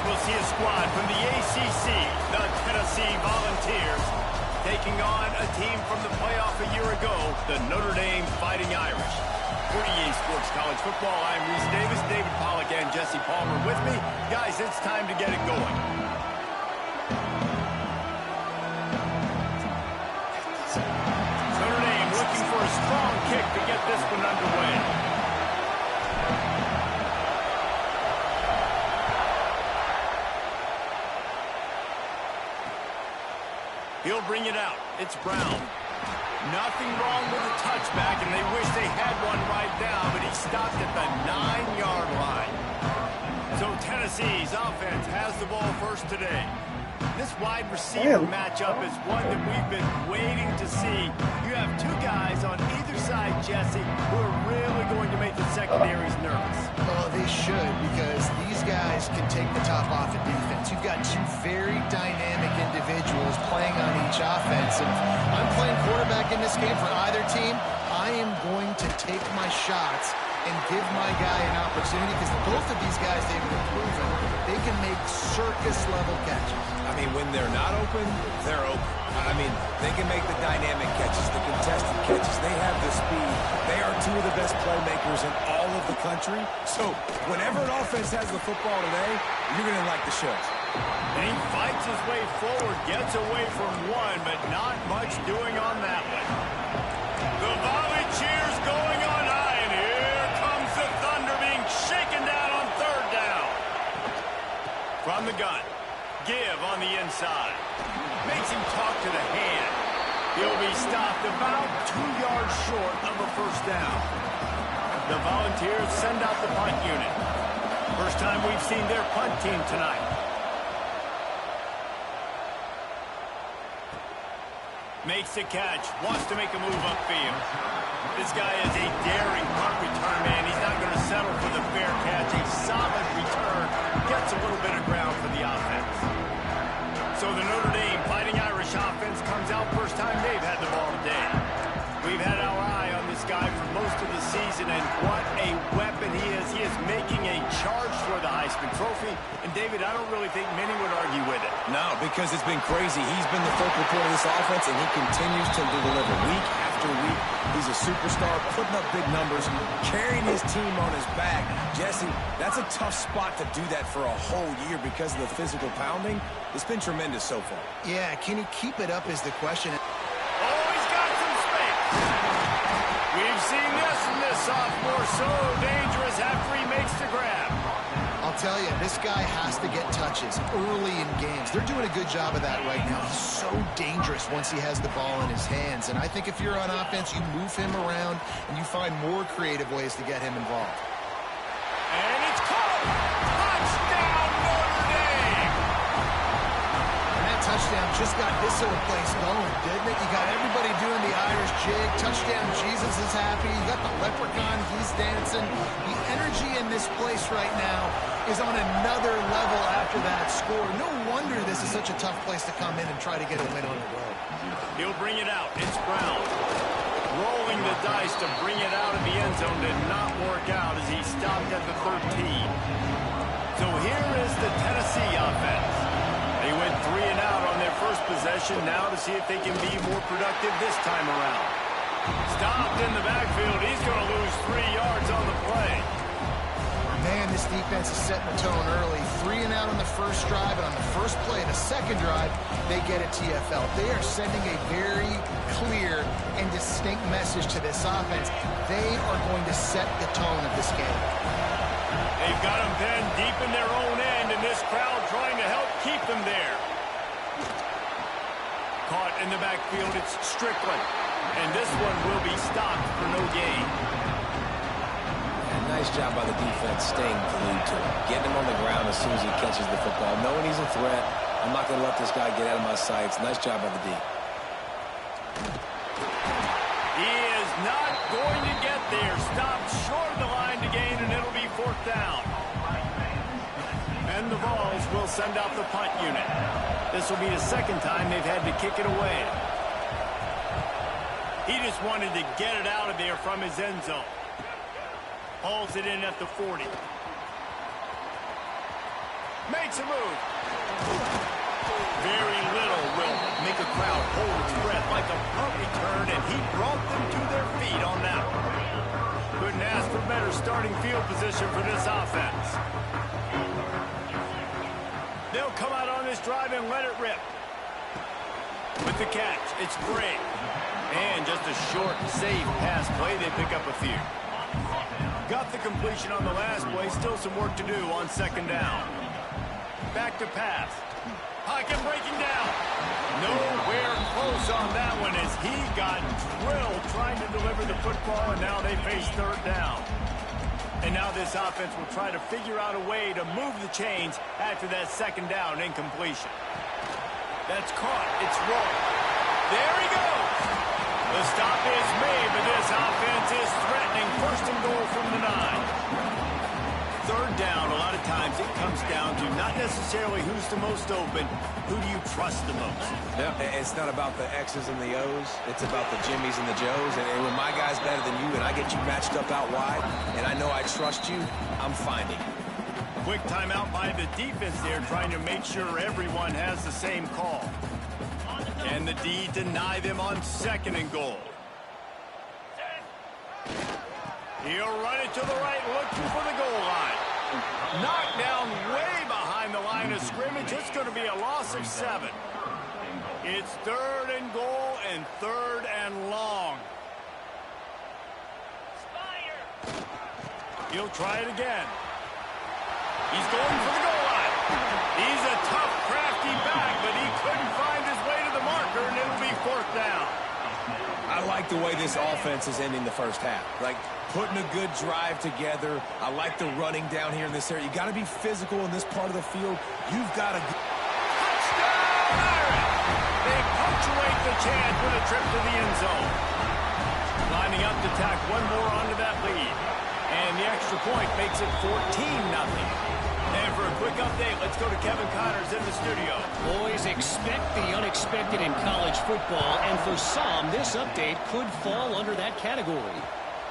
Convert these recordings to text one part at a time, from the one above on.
we'll see a squad from the ACC, the Tennessee Volunteers, taking on a team from the playoff a year ago, the Notre Dame Fighting Irish. For EA Sports College Football, I'm Reese Davis, David Pollack, and Jesse Palmer with me. Guys, it's time to get it going. Notre Dame looking for a strong kick to get this one underway. He'll bring it out. It's Brown. Nothing wrong with the touchback, and they wish they had one right now, but he stopped at the 9-yard line. So Tennessee's offense has the ball first today. This wide receiver matchup is one that we've been waiting to see. You have two guys on either side, Jesse, who are really going to make the secondaries nervous. Oh, they should, because these guys can take the top off of defense. You've got two very dynamic individuals playing on each offense. If I'm playing quarterback in this game for either team, I am going to take my shots and give my guy an opportunity, because both of these guys, they've been proven they can make circus-level catches. I mean, when they're not open, they're open. I mean, they can make the dynamic catches, the contested catches. They have the speed. They are two of the best playmakers in all of the country. So whenever an offense has the football today, you're going to like the show. And he fights his way forward, gets away from one, but not much doing on that one. The volley cheers going on high, and here comes the Thunder being shaken down on third down. From the gun, give on the inside. Makes him talk to the hand. He'll be stopped about 2 yards short of a first down. The Volunteers send out the punt unit. First time we've seen their punt team tonight. Makes the catch, wants to make a move upfield. This guy is a daring punt return man. He's not going to settle for the fair catch. A solid return, gets a little bit of ground for the offense. So the Notre Dame Fighting Irish offense comes out first time they've had the ball today. We've had our eye on this guy for most of the season, and what a weapon he is. He is making a charge for the Heisman Trophy. And, David, I don't really think many would argue with it. No, because it's been crazy. He's been the focal point of this offense, and he continues to deliver week after week. He's a superstar, putting up big numbers, carrying his team on his back. Jesse, that's a tough spot to do that for a whole year because of the physical pounding. It's been tremendous so far. Yeah, can he keep it up is the question. We've seen this from this sophomore, so dangerous after he makes the grab. I'll tell you, this guy has to get touches early in games. They're doing a good job of that right now. He's so dangerous once he has the ball in his hands. And I think if you're on offense, you move him around and you find more creative ways to get him involved. And it's caught! Touchdown, Notre Dame! And that touchdown just got this whole place going, didn't it? You got everybody doing the Irish jig. Touchdown, Jesus is happy. You got the leprechaun, he's dancing. The energy in this place right now is on another level after that score. No wonder this is such a tough place to come in and try to get a win on the road. He'll bring it out. It's Brown. Rolling the dice to bring it out of the end zone did not work out as he stopped at the 13. So here is the Tennessee offense. They went 3 and out on their first possession, now to see if they can be more productive this time around. Stopped in the backfield. He's going to lose 3 yards on the play. Man, this defense is setting the tone early. 3 and out on the first drive, and on the first play, the second drive, they get a TFL. They are sending a very clear and distinct message to this offense. They are going to set the tone of this game. They've got them pinned deep in their own end, and this crowd trying to help keep them there. Caught in the backfield, it's Strickland. And this one will be stopped for no gain. And nice job by the defense staying glued to him. Getting him on the ground as soon as he catches the football. Knowing he's a threat, I'm not going to let this guy get out of my sights. Nice job by the D. He is not going to get there. Stopped short of the line to gain, and it'll be 4th down. And the Vols will send out the punt unit. This will be the second time they've had to kick it away. He just wanted to get it out of there from his end zone. Hauls it in at the 40. Makes a move. Very little will make a crowd hold its breath like a punt return, and he brought them to their feet on that one. Couldn't ask for better starting field position for this offense. They'll come out on this drive and let it rip. With the catch, it's Gray. And just a short, safe pass play, they pick up a few. Got the completion on the last play, still some work to do on second down. Back to pass. Pocket breaking down. Nowhere close on that one as he got drilled trying to deliver the football, and now they face third down. And now this offense will try to figure out a way to move the chains after that second down incompletion. That's caught. It's rolling. There he goes. The stop is made, but this offense is threatening. First and goal from the 9. Third down, a lot of times it comes down to not necessarily who's the most open, who do you trust the most? Yeah, it's not about the X's and the O's. It's about the Jimmys and the Joes. And when my guy's better than you and I get you matched up out wide, and I know I trust you, I'm finding. Quick timeout by the defense there, trying to make sure everyone has the same call. Can the D deny them on second and goal? He'll run it to the right, looking for the goal line. Knocked down way behind the line of scrimmage. It's going to be a loss of 7. It's third and goal and third and long. He'll try it again. He's going for the goal line. He's a tough, crafty back, but he couldn't find his way to the marker, and it'll be fourth down. I like the way this offense is ending the first half. Like, putting a good drive together. I like the running down here in this area. You got to be physical in this part of the field. You've got to... Touchdown, Irish! They punctuate the chance with a trip to the end zone. Lining up to tack one more onto that lead. And the extra point makes it 14-0. And for a quick update, let's go to Kevin Connors in the studio. Boys, expect the unexpected in college football, and for some, this update could fall under that category.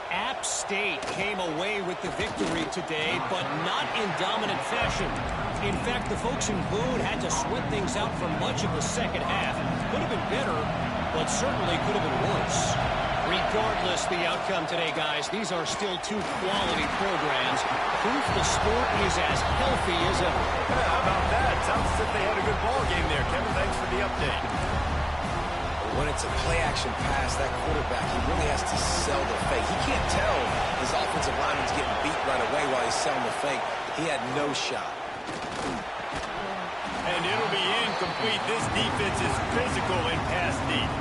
App State came away with the victory today, but not in dominant fashion. In fact, the folks in Boone had to sweat things out for much of the second half. Could have been better, but certainly could have been worse. Regardless the outcome today, guys, these are still two quality programs. Proof the sport is as healthy as ever. Yeah, how about that? Sounds as if they had a good ball game there. Kevin, thanks for the update. When it's a play-action pass, that quarterback, he really has to sell the fake. He can't tell his offensive lineman's getting beat right away while he's selling the fake. He had no shot. And it'll be incomplete. This defense is physical in pass deep.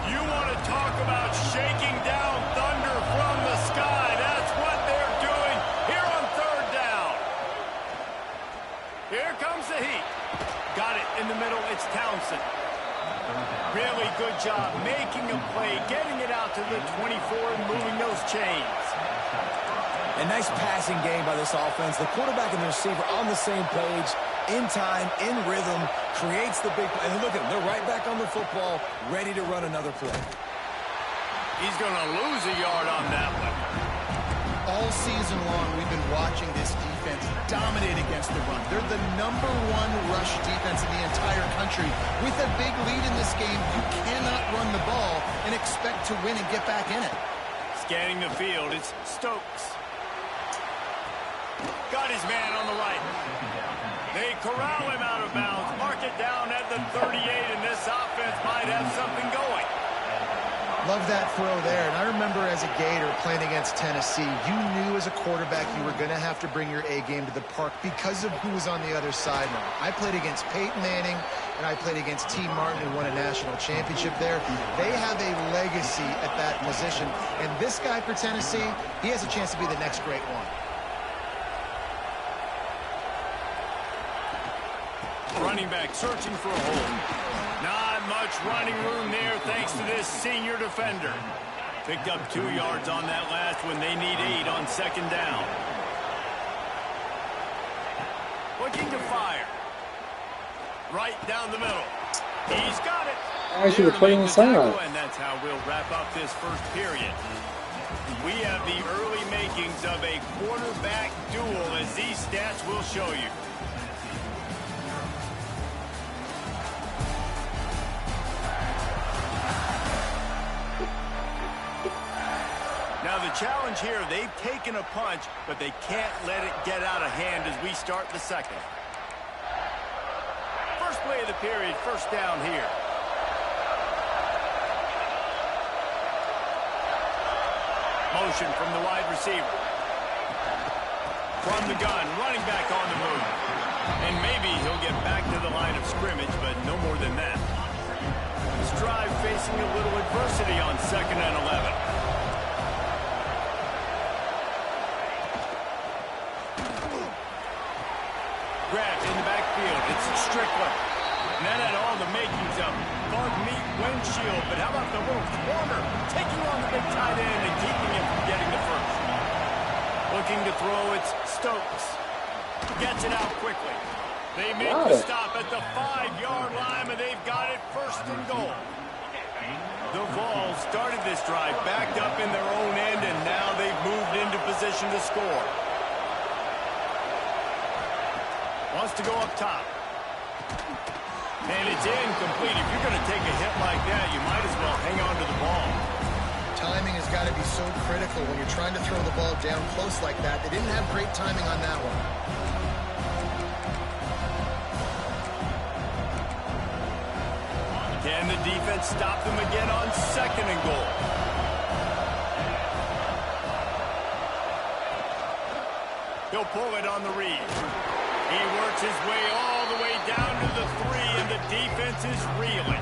You want to talk about shaking down thunder from the sky. That's what they're doing here on third down. Here comes the heat. Got it in the middle. It's Townsend. Really good job making a play, getting it out to the 24 and moving those chains. A nice passing game by this offense. The quarterback and the receiver on the same page, in time, in rhythm, creates the big play. And look at them. They're right back on the football, ready to run another play. He's going to lose a yard on that one. All season long, we've been watching this defense dominate against the run. They're the #1 rush defense in the entire country. With a big lead in this game, you cannot run the ball and expect to win and get back in it. Scanning the field, it's Stokes. Got his man on the right. They corral him out of bounds, mark it down at the 38, and this offense might have something going. Love that throw there. And I remember as a Gator playing against Tennessee, you knew as a quarterback you were going to have to bring your A game to the park because of who was on the other sideline. I played against Peyton Manning, and I played against T. Martin, who won a national championship there. They have a legacy at that position. And this guy for Tennessee, he has a chance to be the next great one. Running back searching for a hole. Not much running room there thanks to this senior defender. Picked up 2 yards on that last one. They need 8 on second down. Looking to fire. Right down the middle. He's got it. Actually, we're playing inside. And that's how we'll wrap up this first period. We have the early makings of a quarterback duel, as these stats will show you. challenge here. They've taken a punch, but they can't let it get out of hand as we start the second. First play of the period, first down here. Motion from the wide receiver. From the gun, running back on the move. And maybe he'll get back to the line of scrimmage, but no more than that. This drive facing a little adversity on 2nd and 11. Grabbed in the backfield. It's Strickland. And that had all the makings of bug meat windshield. But how about the little corner taking on the big tight end and keeping him from getting the first? Looking to throw, it's Stokes. Gets it out quickly. They make the stop at the 5-yard line, and they've got it 1st and goal. The Vols started this drive backed up in their own end, and now they've moved into position to score. Wants to go up top. And it's incomplete. If you're going to take a hit like that, you might as well hang on to the ball. Timing has got to be so critical when you're trying to throw the ball down close like that. They didn't have great timing on that one. Can the defense stop them again on 2nd and goal? He'll pull it on the read. He works his way all the way down to the 3, and the defense is reeling.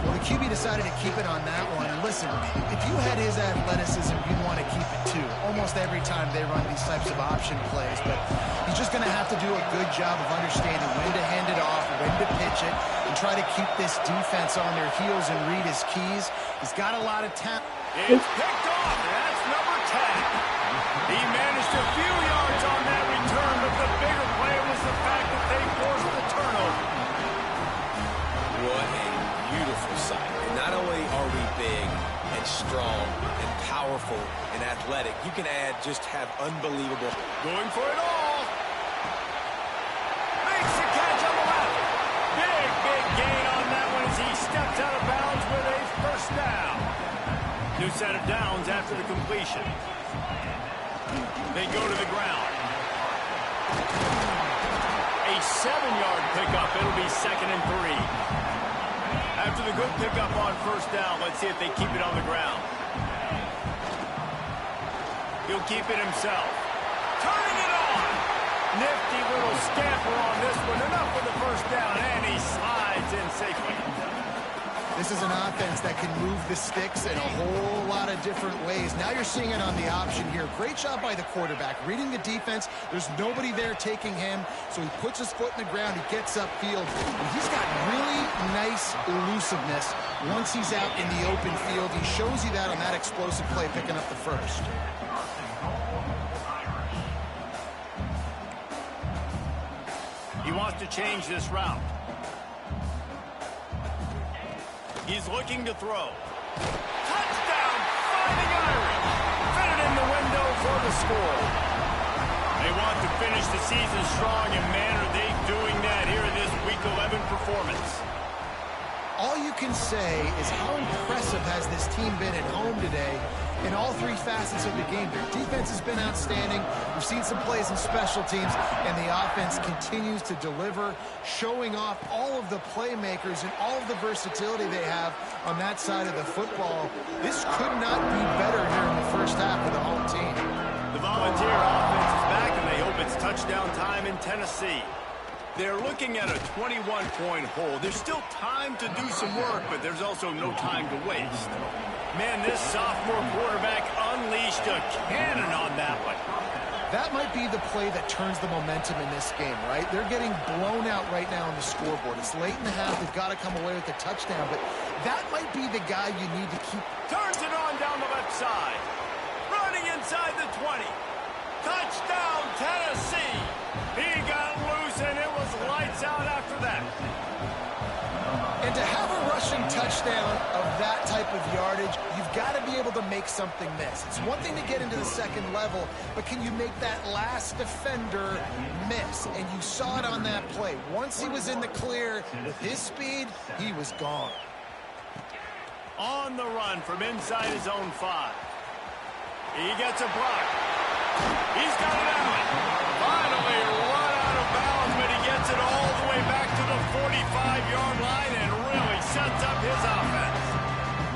Well, the QB decided to keep it on that one. And listen, if you had his athleticism, you'd want to keep it too. Almost every time they run these types of option plays. But he's just going to have to do a good job of understanding when to hand it off, when to pitch it, and try to keep this defense on their heels and read his keys. He's got a lot of talent. It's picked off. That's number 10. He managed a few yards on that return, but the bigger play was the fact that they forced the turnover. What a beautiful sight. And not only are we big and strong and powerful and athletic, you can have unbelievable. Going for it all. Makes the catch on the left. Big gain on that one as he steps out of bounds with a 1st down. New set of downs after the completion. They go to the ground. A 7-yard pickup. It'll be 2nd and 3. After the good pickup on 1st down, let's see if they keep it on the ground. He'll keep it himself. Turning it on. Nifty little scamper on this one. Enough for the 1st down, and he slides in safely. This is an offense that can move the sticks in a whole lot of different ways. Now you're seeing it on the option here. Great job by the quarterback. Reading the defense, there's nobody there taking him, so he puts his foot in the ground, he gets upfield. And he's got really nice elusiveness once he's out in the open field. He shows you that on that explosive play, picking up the 1st. He wants to change this route. He's looking to throw. Touchdown, Fighting Irish. Fit it in the window for the score. They want to finish the season strong, and man, are they doing that here in this Week 11 performance. All you can say is how impressive has this team been at home today in all 3 facets of the game. Their defense has been outstanding. We've seen some plays in special teams, and the offense continues to deliver, showing off all of the playmakers and all of the versatility they have on that side of the football. This could not be better here in the 1st half of the home team. The Volunteer offense is back, and they hope it's touchdown time in Tennessee. They're looking at a 21-point hole. There's still time to do some work, but there's also no time to waste. Man, this sophomore quarterback unleashed a cannon on that one. That might be the play that turns the momentum in this game, right? They're getting blown out right now on the scoreboard. It's late in the half. They've got to come away with a touchdown, but that might be the guy you need to keep. Turns it on down the left side. Running inside the 20. Touchdown, Tennessee. He got loose, and it was lights out after that. And to have a rushing touchdown of that type of yardage, you've got to be able to make something miss. It's one thing to get into the 2nd level, but can you make that last defender miss? And you saw it on that play. Once he was in the clear, with his speed, he was gone. On the run from inside his own 5. He gets a block. He's got it out. Finally run out of bounds, but he gets it all the way back to the 45-yard line and really sets up his offense.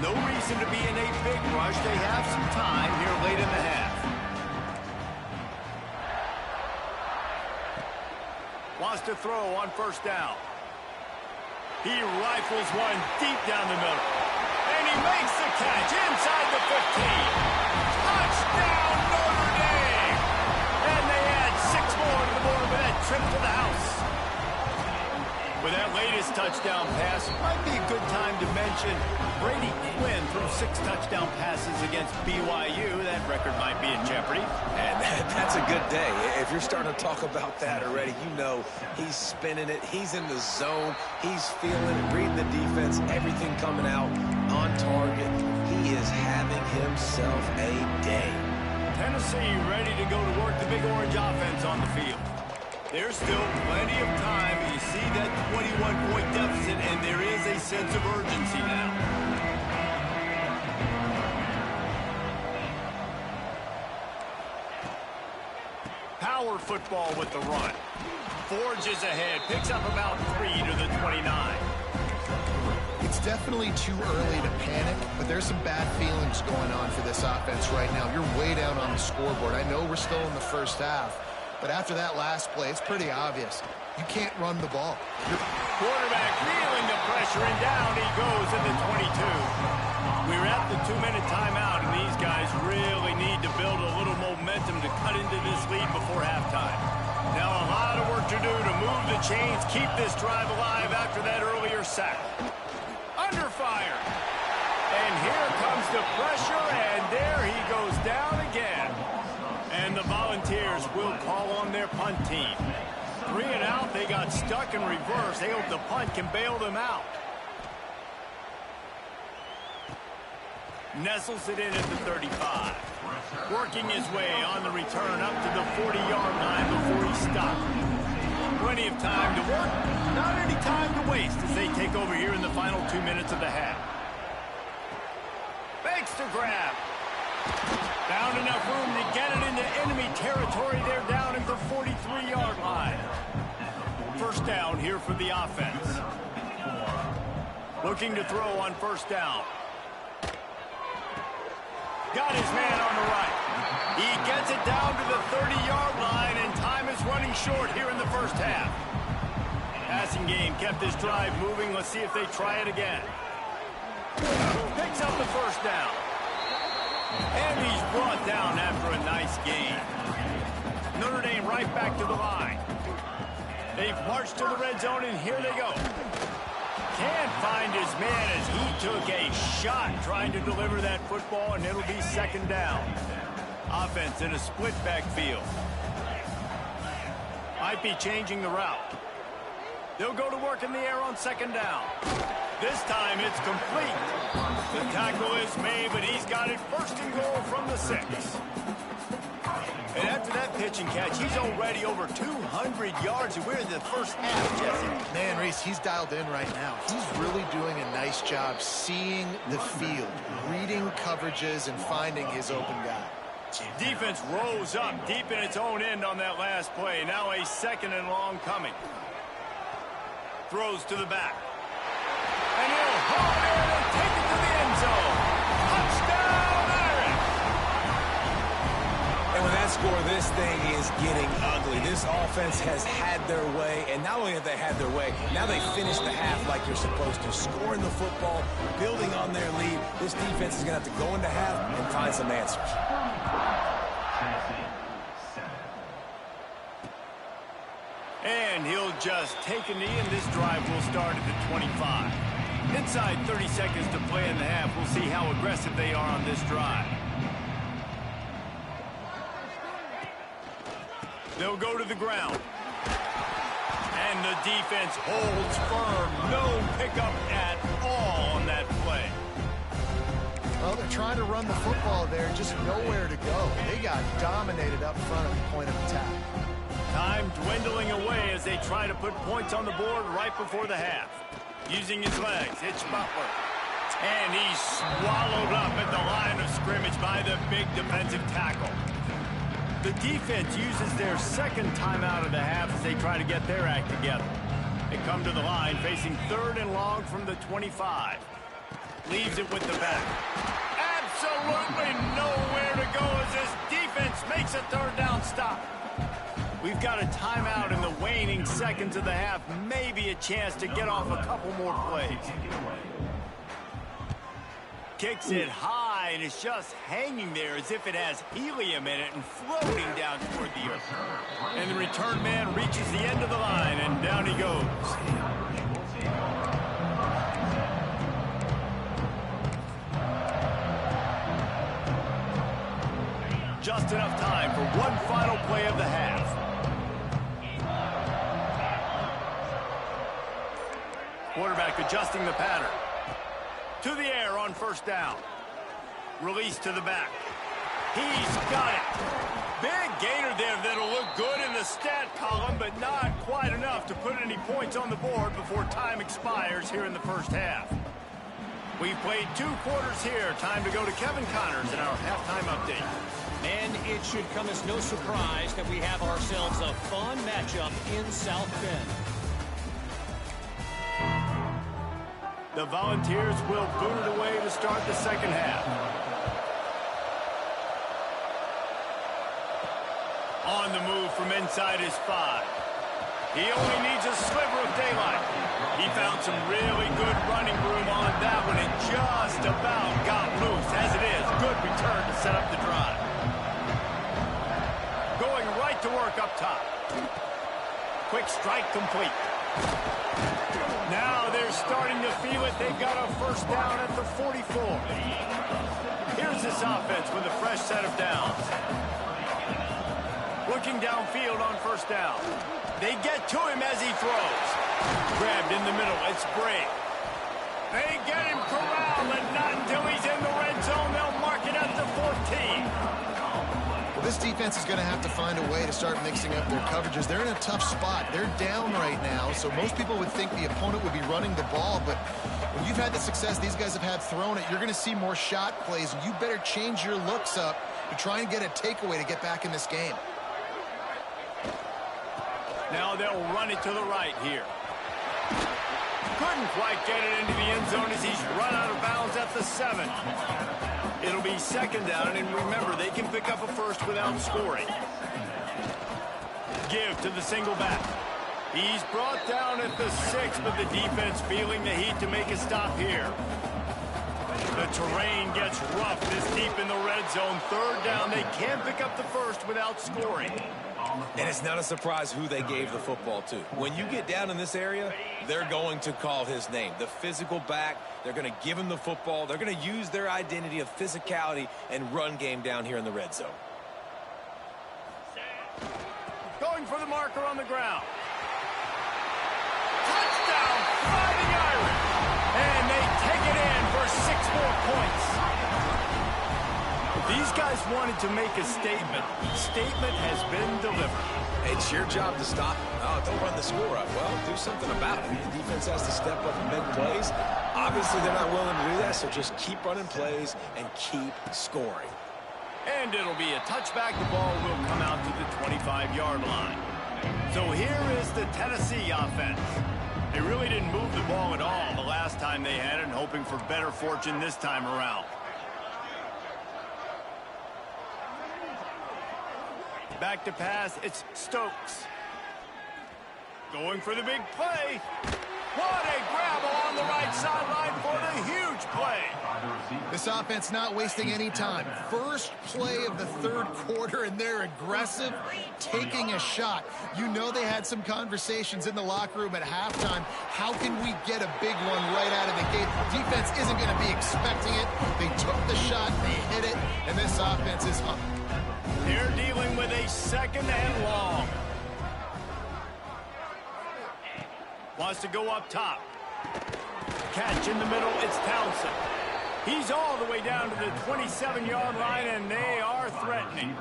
No reason to be in a big rush. They have some time here late in the half. Wants to throw on first down. He rifles one deep down the middle. And he makes the catch inside the 15. Touchdown, Notre Dame! And they add 6 more to the board with that trip to the house. With that latest touchdown pass, might be a good time to mention Brady Quinn threw 6 touchdown passes against BYU. That record might be in jeopardy. And that's a good day. If you're starting to talk about that already, you know he's spinning it. He's in the zone. He's feeling it, reading the defense, everything coming out on target. He is having himself a day. Tennessee ready to go to work the Big Orange offense on the field. There's still plenty of time. You see that 21-point deficit, and there is a sense of urgency now. Power football with the run. Forges ahead, picks up about 3 to the 29. It's definitely too early to panic, but there's some bad feelings going on for this offense right now. You're way down on the scoreboard. I know we're still in the first half, but after that last play, it's pretty obvious. You can't run the ball. Quarterback feeling the pressure, and down he goes at the 22. We're at the 2-minute timeout, and these guys really need to build a little momentum to cut into this lead before halftime. Now a lot of work to do to move the chains, keep this drive alive after that earlier sack. Under fire. And here comes the pressure, and there he goes down again. And the Volunteers will call on their punt team. 3 and out, they got stuck in reverse. They hope the punt can bail them out. Nestles it in at the 35. Working his way on the return up to the 40-yard line before he stopped. Plenty of time to work, not any time to waste as they take over here in the final 2 minutes of the half. Fakes to grab. Found enough room to get it into enemy territory. They're down at the 43-yard line. First down here for the offense. Looking to throw on first down. Got his man on the right. He gets it down to the 30-yard line, and time is running short here in the first half. Passing game kept this drive moving. Let's see if they try it again. Picks up the first down. And he's brought down after a nice gain. Notre Dame right back to the line. They've marched to the red zone, and here they go. Can't find his man as he took a shot trying to deliver that football, and it'll be second down. Offense in a split backfield. Might be changing the route. They'll go to work in the air on second down. This time it's complete. The tackle is made, but he's got it first and goal from the 6. And after that pitch and catch, he's already over 200 yards, and we're in the first half, Jesse. Man, Reese, he's dialed in right now. He's really doing a nice job seeing the field, reading coverages, and finding his open guy. Defense rose up deep in its own end on that last play. Now a second and long coming. Throws to the back. And he'll haul it in and take it to the end zone. Touchdown, Irish! And with that score, this thing is getting ugly. This offense has had their way, and not only have they had their way, now they finish the half like they're supposed to, scoring the football, building on their lead. This defense is going to have to go into half and find some answers. And he'll just take a knee, and this drive will start at the 25. Inside 30 seconds to play in the half. We'll see how aggressive they are on this drive. They'll go to the ground. And the defense holds firm. No pickup at all on that play. Well, they're trying to run the football there, just nowhere to go. They got dominated up front at the point of attack. Time dwindling away as they try to put points on the board right before the half. Using his legs, it's Butler. And he's swallowed up at the line of scrimmage by the big defensive tackle. The defense uses their second timeout of the half as they try to get their act together. They come to the line facing 3rd and long from the 25. Leaves it with the back. Absolutely nowhere to go as this defense makes a 3rd down stop. We've got a timeout in the waning seconds of the half. Maybe a chance to get off a couple more plays. Kicks it high, and it's just hanging there as if it has helium in it and floating down toward the earth. And the return man reaches the end of the line, and down he goes. Just enough time for one final play of the half. Quarterback adjusting the pattern. To the air on 1st down. Release to the back. He's got it. Big gainer there that'll look good in the stat column, but not quite enough to put any points on the board before time expires here in the 1st half. We've played 2 quarters here. Time to go to Kevin Connors in our halftime update. And it should come as no surprise that we have ourselves a fun matchup in South Bend. The Volunteers will boot it away to start the 2nd half. On the move from inside his 5. He only needs a sliver of daylight. He found some really good running room on that one and just about got loose. As it is, good return to set up the drive. Going right to work up top. Quick strike complete. Now they're starting to feel it. They've got a 1st down at the 44. Here's this offense with a fresh set of downs. Looking downfield on 1st down. They get to him as he throws. Grabbed in the middle. It's Bray. They get him corralled, and not until he's in the red zone. They'll mark it at the 14. This defense is going to have to find a way to start mixing up their coverages. They're in a tough spot. They're down right now, so most people would think the opponent would be running the ball, but when you've had the success these guys have had throwing it, you're going to see more shot plays, and you better change your looks up to try and get a takeaway to get back in this game. Now they'll run it to the right here. Couldn't quite get it into the end zone as he's run out of bounds at the 7. It'll be 2nd down, and remember, they can pick up a 1st without scoring. Give to the single back. He's brought down at the 6, but the defense feeling the heat to make a stop here. The terrain gets rough this deep in the red zone. 3rd down, they can't pick up the 1st without scoring. And it's not a surprise who they gave the football to. When you get down in this area, they're going to call his name. The physical back, they're going to give him the football. They're going to use their identity of physicality and run game down here in the red zone. Going for the marker on the ground. Touchdown, Fighting Irish. And they take it in for 6 more points. These guys wanted to make a statement. Statement has been delivered. It's your job to stop. Oh, don't run the score up. Well, do something about it. The defense has to step up and make plays. Obviously, they're not willing to do that, so just keep running plays and keep scoring. And it'll be a touchback. The ball will come out to the 25-yard line. So here is the Tennessee offense. They really didn't move the ball at all the last time they had it, and hoping for better fortune this time around. Back to pass, it's Stokes. Going for the big play. What a grab along the right sideline for the huge play. This offense not wasting any time. First play of the 3rd quarter, and they're aggressive, taking a shot. You know they had some conversations in the locker room at halftime. How can we get a big one right out of the gate? The defense isn't going to be expecting it. They took the shot, they hit it, and this offense is up. They're dealing with a 2nd and long. Wants to go up top. Catch in the middle, it's Townsend. He's all the way down to the 27-yard line, and they are threatening.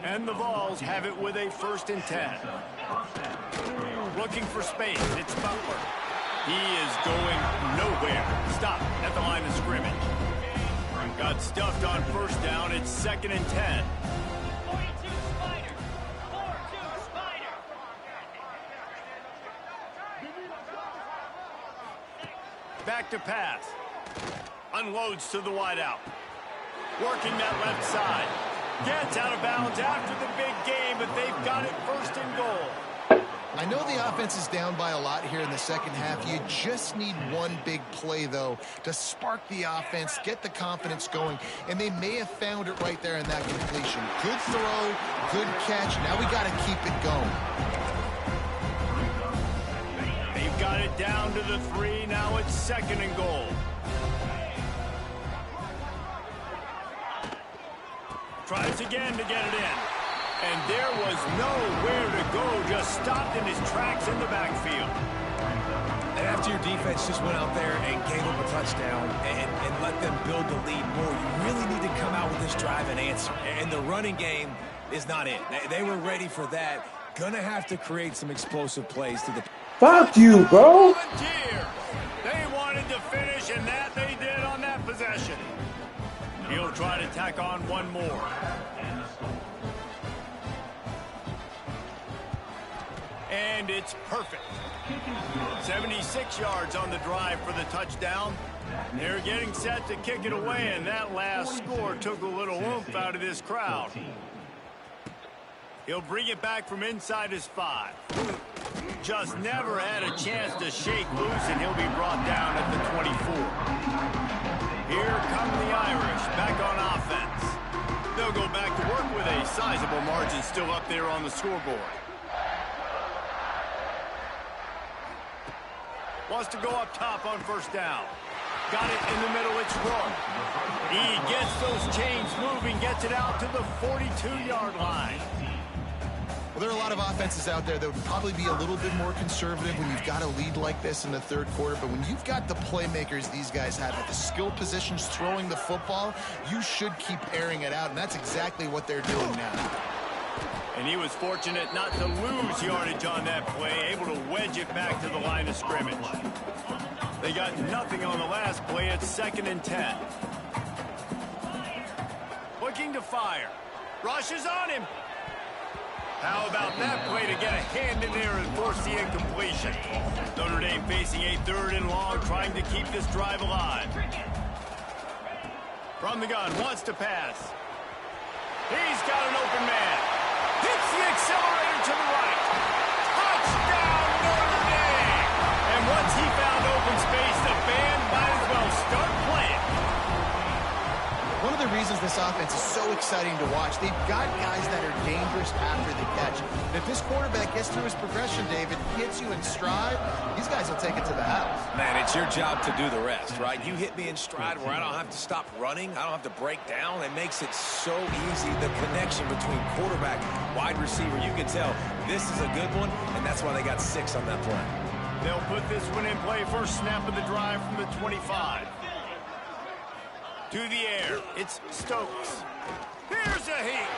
And the Vols have it with a 1st and 10. Looking for space, it's Butler. He is going nowhere. Stop at the line of scrimmage. Got stuffed on first down. It's 2nd and 10. 42 Spider. 4-2 Spider. Back to pass. Unloads to the wideout. Working that left side. Gets out of bounds after the big game, but they've got it 1st and goal. I know the offense is down by a lot here in the second half. You just need one big play, though, to spark the offense, get the confidence going, and they may have found it right there in that completion. Good throw, good catch. Now we got to keep it going. They've got it down to the 3. Now it's 2nd and goal. Tries again to get it in. And there was nowhere to go, just stopped in his tracks in the backfield. And after your defense just went out there and gave them a touchdown and let them build the lead more, you really need to come out with this drive and answer. And the running game is not it. They were ready for that. Gonna have to create some explosive plays to the... Fuck you, bro! Volunteer. They wanted to finish, and that they did on that possession. He'll try to tack on one more. And it's perfect. 76 yards on the drive for the touchdown. They're getting set to kick it away, and that last score took a little oomph out of this crowd. He'll bring it back from inside his 5. Just never had a chance to shake loose, and he'll be brought down at the 24. Here come the Irish back on offense. They'll go back to work with a sizable margin still up there on the scoreboard. Wants to go up top on first down. Got it in the middle, it's Roy. He gets those chains moving, gets it out to the 42-yard line. Well, there are a lot of offenses out there that would probably be a little bit more conservative when you've got a lead like this in the third quarter. But when you've got the playmakers these guys have at the skill positions throwing the football, you should keep airing it out. And that's exactly what they're doing now. And he was fortunate not to lose yardage on that play, able to wedge it back to the line of scrimmage. They got nothing on the last play. It's 2nd and 10. Looking to fire. Rushes on him. How about that play to get a hand in there and force the incompletion? Notre Dame facing a 3rd and long, trying to keep this drive alive. From the gun, wants to pass. He's got an open man. Hits the accelerator to the right. Touchdown, Notre Dame! And once he found open space, the band might as well start playing. One of the reasons this offense is so exciting to watch, they've got guys that are dangerous after the catch. And if this quarterback gets through his progression, David, hits you in stride, these guys will take it to the house. Man, it's your job to do the rest, right? You hit me in stride where I don't have to stop running. I don't have to break down. It makes it so easy, the connection between quarterback, wide receiver. You can tell this is a good one, and that's why they got 6 on that play. They'll put this one in play. First snap of the drive from the 25. To the air, it's Stokes. Here's a heat.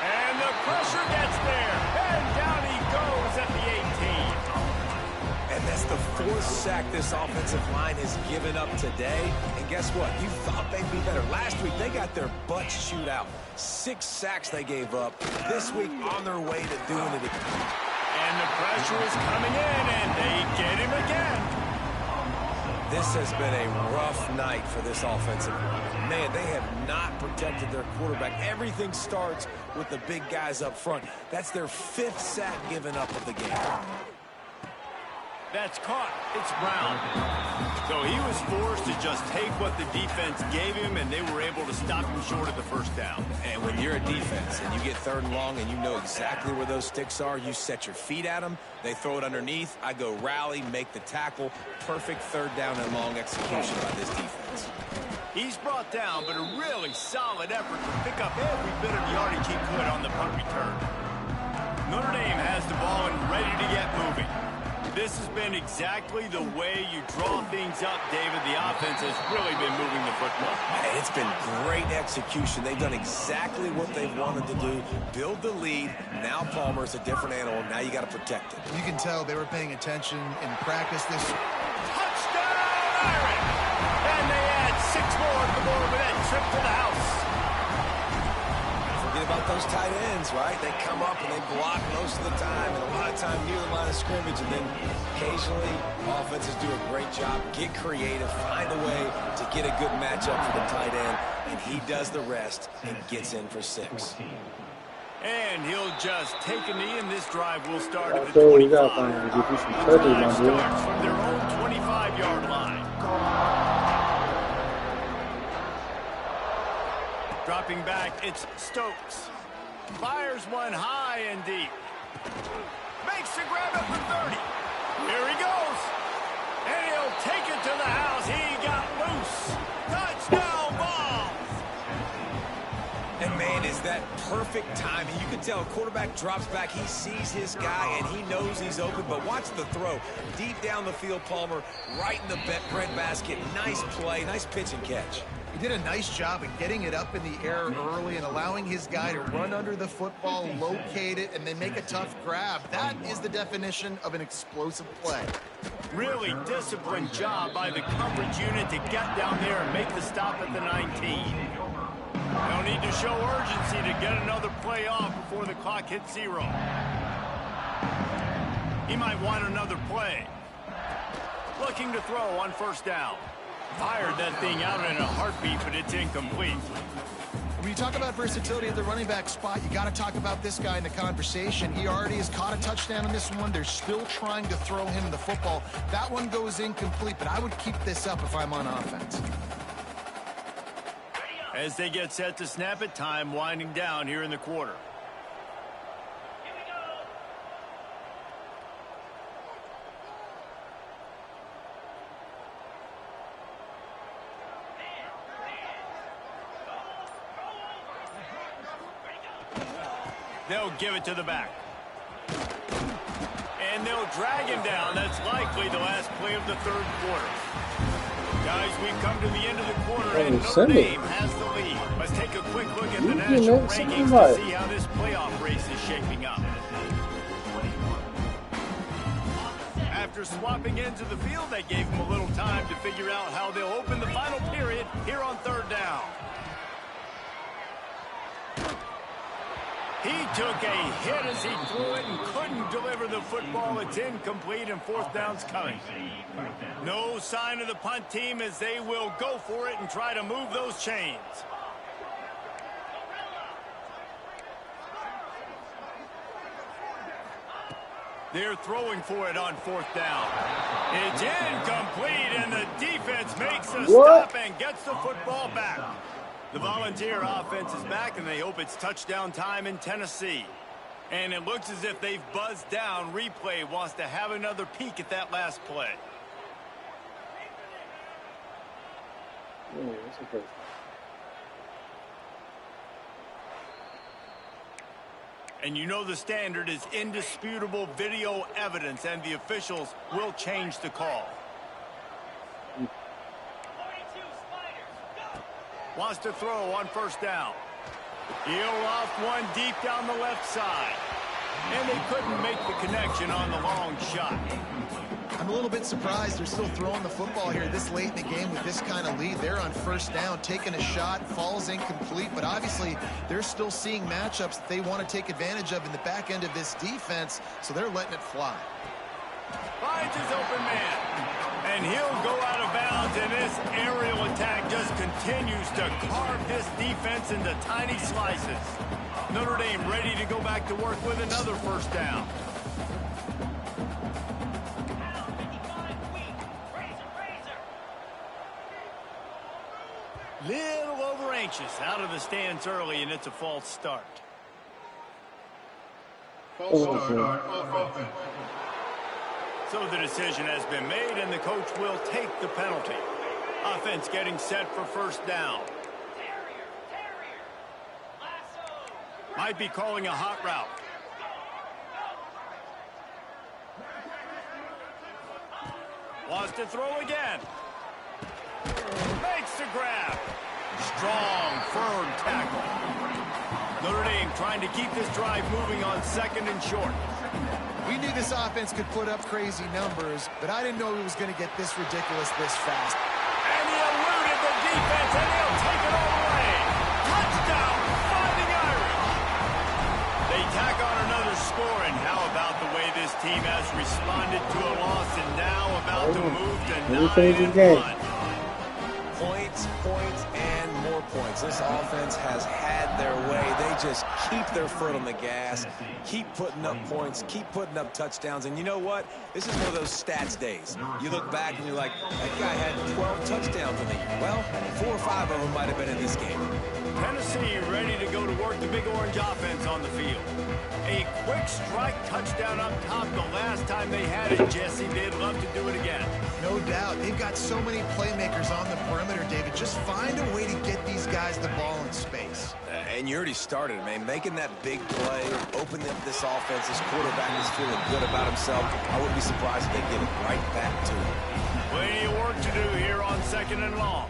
And the pressure gets there. And down he goes at the 18. And that's the 4th sack this offensive line has given up today. And guess what? You thought they'd be better. Last week, they got their butts chewed out. 6 sacks they gave up. This week, on their way to doing it again. And the pressure is coming in, and they get him again. This has been a rough night for this offensive line. Man, they have not protected their quarterback. Everything starts with the big guys up front. That's their 5th sack given up of the game. That's caught. It's Brown. So he was forced to just take what the defense gave him, and they were able to stop him short of the first down. And when you're a defense and you get 3rd and long and you know exactly where those sticks are, you set your feet at them, they throw it underneath, I go rally, make the tackle. Perfect 3rd down and long execution by this defense. He's brought down, but a really solid effort to pick up every bit of yardage he could on the punt return. Notre Dame has the ball and ready to get moving. This has been exactly the way you draw things up, David. The offense has really been moving the football. It's been great execution. They've done exactly what they've wanted to do. Build the lead. Now Palmer's a different animal. Now you got to protect it. You can tell they were paying attention in practice this score with that trip to the house. Forget about those tight ends, right? They come up and they block most of the time, and a lot of time near the line of scrimmage, and then occasionally offenses do a great job, get creative, find a way to get a good matchup for the tight end, and he does the rest and gets in for 6. And he'll just take a knee, and this drive will start at the So we 25. gotta find a good piece of turkey, my Drive boy. starts from their own 25-yard line. Dropping back, it's Stokes. Fires one high and deep. Makes the grab up the 30. Here he goes. And he'll take it to the house. He got loose. Touchdown ball. And, man, is that perfect timing. You can tell a quarterback drops back. He sees his guy, and he knows he's open. But watch the throw. Deep down the field, Palmer, right in the bread basket. Nice play, nice pitch and catch. He did a nice job of getting it up in the air early and allowing his guy to run under the football, locate it, and then make a tough grab. That is the definition of an explosive play. Really disciplined job by the coverage unit to get down there and make the stop at the 19. They'll need to show urgency to get another play off before the clock hits 0. He might want another play. Looking to throw on first down. Fired that thing out in a heartbeat, but it's incomplete. When you talk about versatility at the running back spot, you got to talk about this guy in the conversation. He already has caught a touchdown on this one. They're still trying to throw him the football. That one goes incomplete, but I would keep this up if I'm on offense. As they get set to snap it, time winding down here in the quarter. They'll give it to the back. And they'll drag him down. That's likely the last play of the third quarter. Guys, we've come to the end of the quarter, and Notre Dame has the lead. Let's take a quick look at the national rankings to see how this playoff race is shaping up. After swapping into the field, that gave them a little time to figure out how they'll open the final period here on third down. He took a hit as he threw it and couldn't deliver the football. It's incomplete, and fourth down's coming. No sign of the punt team as they will go for it and try to move those chains. They're throwing for it on fourth down. It's incomplete, and the defense makes a stop and gets the football back. The Volunteer offense is back, and they hope it's touchdown time in Tennessee. And it looks as if they've buzzed down. Replay wants to have another peek at that last play. Yeah, that's okay. And you know the standard is indisputable video evidence, and the officials will change the call. Wants to throw on first down. He'll off one deep down the left side. And they couldn't make the connection on the long shot. I'm a little bit surprised they're still throwing the football here this late in the game with this kind of lead. They're on first down, taking a shot, falls incomplete, but obviously they're still seeing matchups that they want to take advantage of in the back end of this defense, so they're letting it fly. Finds his open man. And he'll go out of bounds, and this aerial attack just continues to carve this defense into tiny slices. Notre Dame ready to go back to work with another first down. Little over anxious, out of the stands early, and it's a false start. False start. So the decision has been made, and the coach will take the penalty. Offense getting set for first down. Might be calling a hot route. Wants to throw again. Makes the grab. Strong, firm tackle. Notre Dame trying to keep this drive moving on second and short. We knew this offense could put up crazy numbers, but I didn't know it was going to get this ridiculous this fast. And he eluded the defense, and he'll take it all the way. Touchdown, Fighting Irish. They tack on another score, and how about the way this team has responded to a loss and now about to move to 9-1. Points, points, and more points. This offense has had their way. They just keep their foot on the gas, keep putting up points, keep putting up touchdowns. And you know what? This is one of those stats days. You look back and you're like, that guy had 12 touchdowns in the year. Well, 4 or 5 of them might have been in this game. Tennessee ready to go to work the Big Orange offense on the field. A quick strike touchdown up top the last time they had it, Jesse. They'd love to do it again. No doubt. They've got so many playmakers on the perimeter, David. Just find a way to get these guys the ball in space. And you already started, man. Making that big play, opening up this offense. This quarterback is feeling good about himself. I wouldn't be surprised if they give it right back to him. Plenty of work to do here on 2nd and long.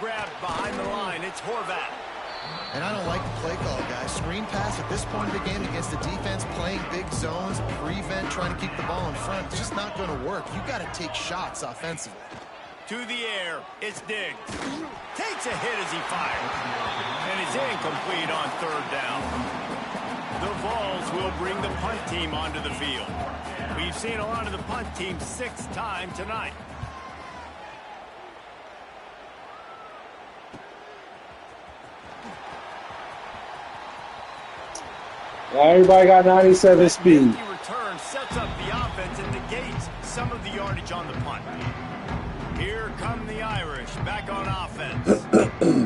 Grabbed behind the line. It's Horvat. And I don't like the play call, guys. Screen pass at this point of the game against the defense playing big zones, prevent, trying to keep the ball in front. It's just not going to work. You got to take shots offensively. To the air, it's Diggs. Takes a hit as he fires. And it's incomplete on 3rd down. The Vols will bring the punt team onto the field. We've seen a lot of the punt team 6 times tonight. Everybody got 97 speed. The return sets up the offense and negates some of the yardage on the punt. Here come the Irish back on offense.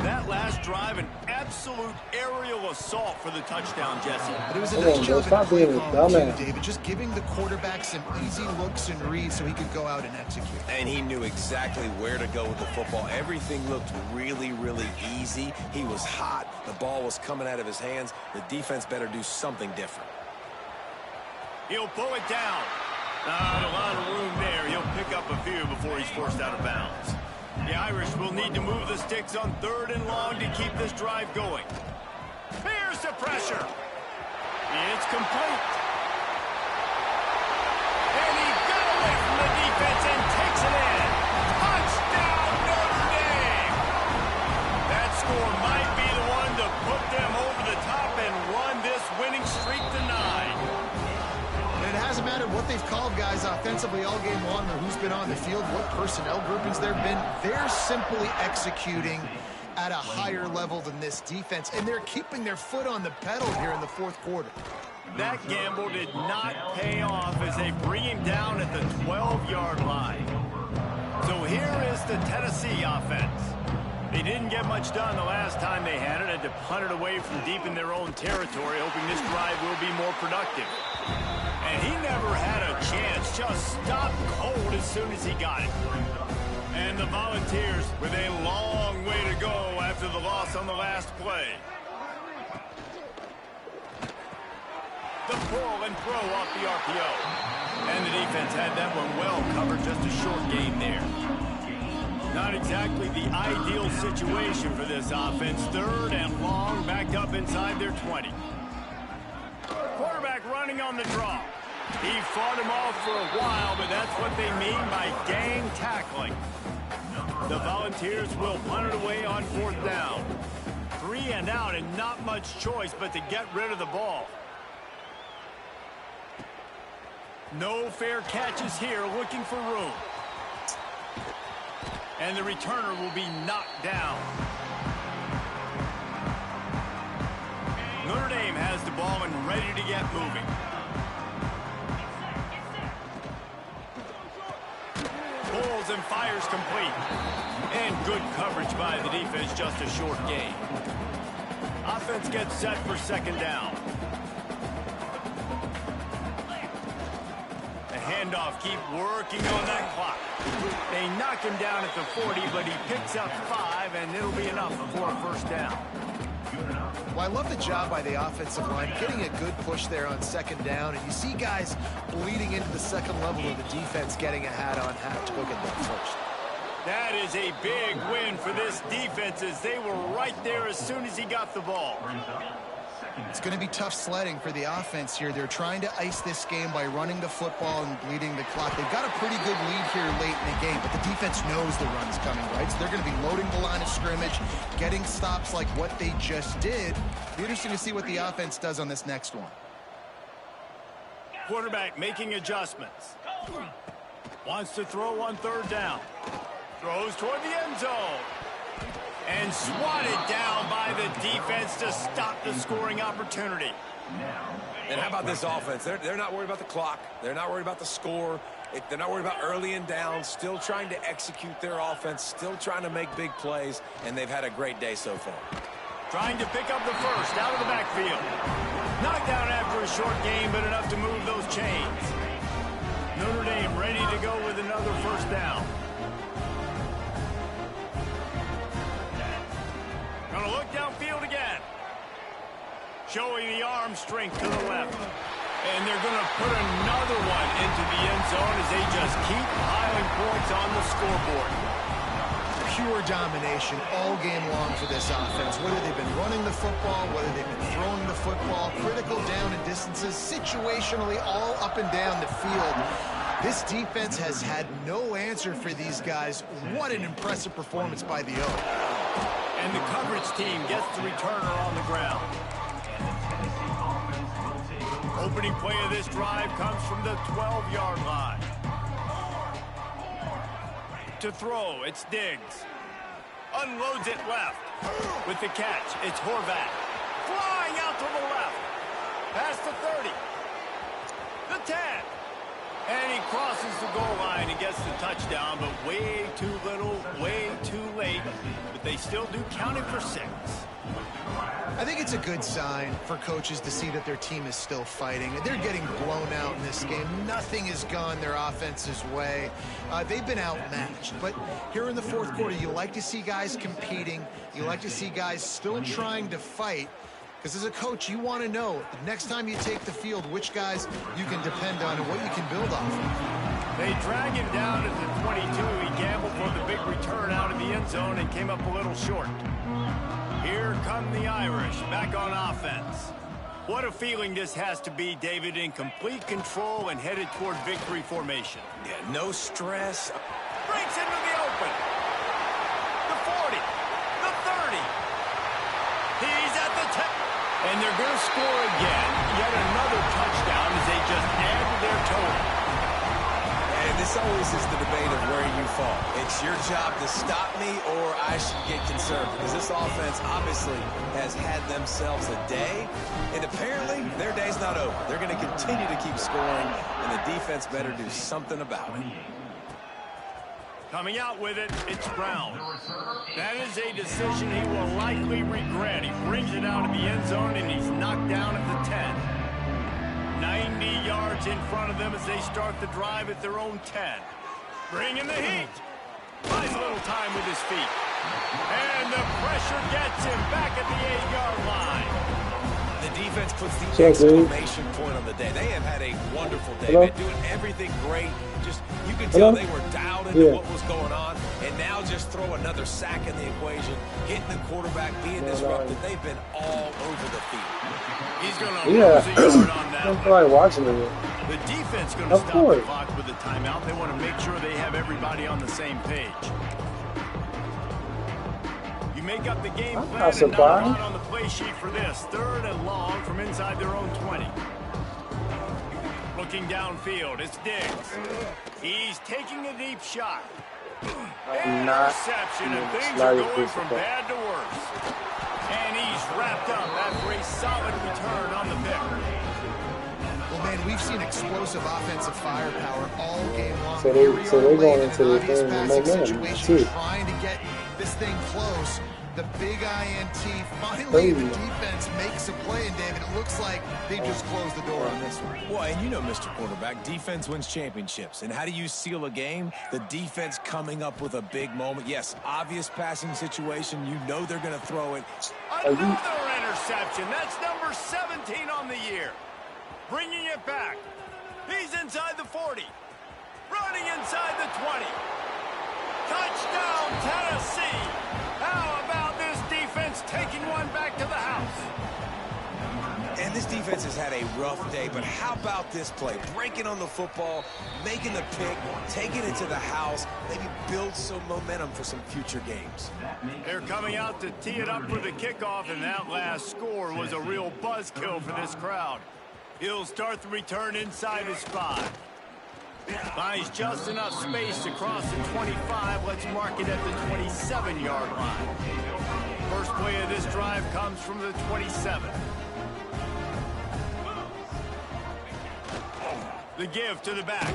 That last drive, an absolute aerial assault for the touchdown, Jesse. But it was a nice job at play calling too, David. Just giving the quarterback some easy looks and reads so he could go out and execute. And he knew exactly where to go with the football. Everything looked really, really easy. He was hot. The ball was coming out of his hands. The defense better do something different. He'll pull it down. Not a lot of room there. He'll pick up a few before he's forced out of bounds. The Irish will need to move the sticks on 3rd and long to keep this drive going. Here's the pressure. It's complete. And he got away from the defense and takes it in. Touchdown, Notre Dame. That score might be the one to put them over the top and run this winning streak to 9. And it hasn't mattered what they've called guys offensively all game long or who's been on the field, what personnel groupings there have been. They're simply executing at a higher level than this defense, and they're keeping their foot on the pedal here in the 4th quarter. That gamble did not pay off as they bring him down at the 12-yard line. So here is the Tennessee offense. They didn't get much done the last time they had it, had to punt it away from deep in their own territory, hoping this drive will be more productive. And he never had a chance, just stopped cold as soon as he got it. And the Volunteers with a long way to go after the loss on the last play. The pull and throw off the RPO. And the defense had that one well covered, just a short gain there. Not exactly the ideal situation for this offense. 3rd and long, backed up inside their 20. Quarterback running on the draw. He fought him off for a while, but that's what they mean by gang tackling. The Volunteers will punt it away on 4th down. 3 and out and not much choice but to get rid of the ball. No fair catches here, looking for room. And the returner will be knocked down. Notre Dame has the ball and ready to get moving. Pulls and fires complete. And good coverage by the defense, just a short gain. Offense gets set for 2nd down. The handoff, keep working on that clock. They knock him down at the 40, but he picks up 5, and it'll be enough for a 1st down. Well, I love the job by the offensive line, getting a good push there on 2nd down, and you see guys bleeding into the 2nd level of the defense getting a hat-on-hat to go get that first. That is a big win for this defense as they were right there as soon as he got the ball. It's going to be tough sledding for the offense here. They're trying to ice this game by running the football and bleeding the clock. They've got a pretty good lead here late in the game, but the defense knows the run's coming, right? So they're going to be loading the line of scrimmage, getting stops like what they just did. Be interesting to see what the offense does on this next one. Quarterback making adjustments. Wants to throw on third down. Throws toward the end zone. And swatted down by the defense to stop the scoring opportunity. And how about this offense? They're not worried about the clock. They're not worried about the score. They're not worried about early and down. Still trying to execute their offense. Still trying to make big plays. And they've had a great day so far. Trying to pick up the first out of the backfield. Knocked down after a short game, but enough to move those chains. Notre Dame ready to go with another first down. Gonna look downfield again. Showing the arm strength to the left. And they're gonna put another one into the end zone as they just keep piling points on the scoreboard. Pure domination all game long for this offense. Whether they've been running the football, whether they've been throwing the football, critical down and distances, situationally all up and down the field. This defense has had no answer for these guys. What an impressive performance by the O. And the coverage team gets the returner on the ground. Opening play of this drive comes from the 12-yard line. To throw, it's Diggs. Unloads it left. With the catch, it's Horvath. Flying out to the left. Past the 30. The 10. And he crosses the goal line and gets the touchdown, but way too little, way too late. But they still do count it for 6. I think it's a good sign for coaches to see that their team is still fighting. They're getting blown out in this game. Nothing has gone their offense's way. They've been outmatched. But here in the fourth quarter, you like to see guys competing. You like to see guys still trying to fight. Because as a coach, you want to know the next time you take the field which guys you can depend on and what you can build off of. They drag him down at the 22. He gambled for the big return out of the end zone and came up a little short. Here come the Irish back on offense. What a feeling this has to be, David, in complete control and headed toward victory formation. Yeah, no stress. Breaks into the open. The 40. The 30. He's at the 10. And they're going to score again. Yet another touchdown as they just add to their total. And this always is the debate of where you fall. It's your job to stop me or I should get concerned. Because this offense obviously has had themselves a day. And apparently their day's not over. They're going to continue to keep scoring. And the defense better do something about it. Coming out with it, it's Brown. That is a decision he will likely regret. He brings it out of the end zone, and he's knocked down at the 10. 90 yards in front of them as they start the drive at their own 10. Bringing the heat. Buys a little time with his feet. And the pressure gets him back at the 8-yard line. The defense puts the exclamation point on the day. They have had a wonderful day. They're doing everything great. Just you can tell they were dialed into what was going on, and now just throw another sack in the equation, hitting the quarterback, being disrupted. They've been all over the field. He's going to lose a yard on that. I'm probably watching it. The defense going to stop the clock with a timeout. They want to make sure they have everybody on the same page. You make up the game plan and not a lot on the play sheet for this. 3rd and long from inside their own 20. Looking downfield, it's Diggs. He's taking a deep shot. Interception, and things are going from bad to worse. And he's wrapped up after a solid return on the pick. Well, man, we've seen explosive offensive firepower all game long. So they're going into the thing with momentum, too. Trying to get this thing close. The big INT. Finally, the defense makes a play, and David, it looks like they just closed the door on this one. Well, and you know, Mr. Quarterback, defense wins championships. And how do you seal a game? The defense coming up with a big moment. Yes, obvious passing situation. You know they're going to throw it. Another interception. That's number 17 on the year. Bringing it back. He's inside the 40. Running inside the 20. Touchdown, Tennessee. How about this defense taking one back to the house? defense has had a rough day, but how about this play? Breaking on the football, making the pick, taking it to the house, maybe build some momentum for some future games. They're coming out to tee it up for the kickoff, and that last score was a real buzzkill for this crowd. He'll start the return inside his 5. Finds just enough space to cross the 25. Let's mark it at the 27-yard line. First play of this drive comes from the 27. The give to the back.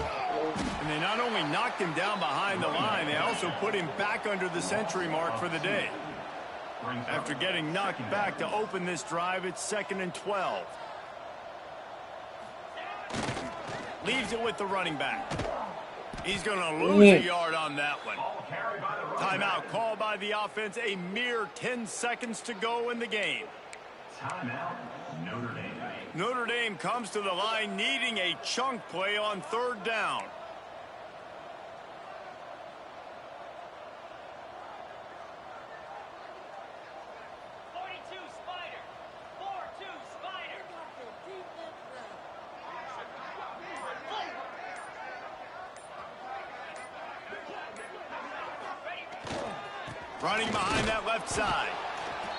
And they not only knocked him down behind the line, they also put him back under the century mark for the day. After getting knocked back to open this drive, it's 2nd and 12. Leaves it with the running back. He's going to lose a yard on that one. Timeout called by the offense. A mere 10 seconds to go in the game. Timeout, Notre Dame. Notre Dame comes to the line needing a chunk play on 3rd down. Running behind that left side.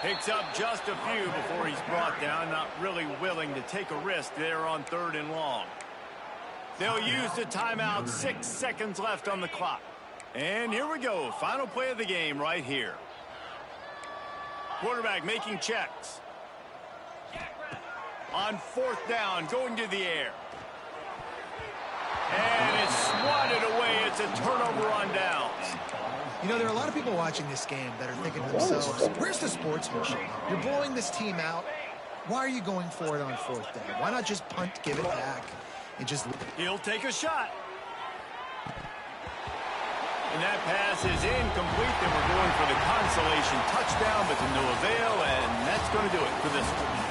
Picks up just a few before he's brought down. Not really willing to take a risk there on 3rd and long. They'll use the timeout. 6 seconds left on the clock. And here we go. Final play of the game right here. Quarterback making checks. On 4th down, going to the air. And it's swatted away. It's a turnover on downs. You know, there are a lot of people watching this game that are thinking to themselves, where's the sportsmanship? You're blowing this team out. Why are you going for it on 4th down? Why not just punt, give it back, and just... He'll take a shot. And that pass is incomplete. Then we're going for the consolation touchdown, but to no avail, and that's going to do it for this one.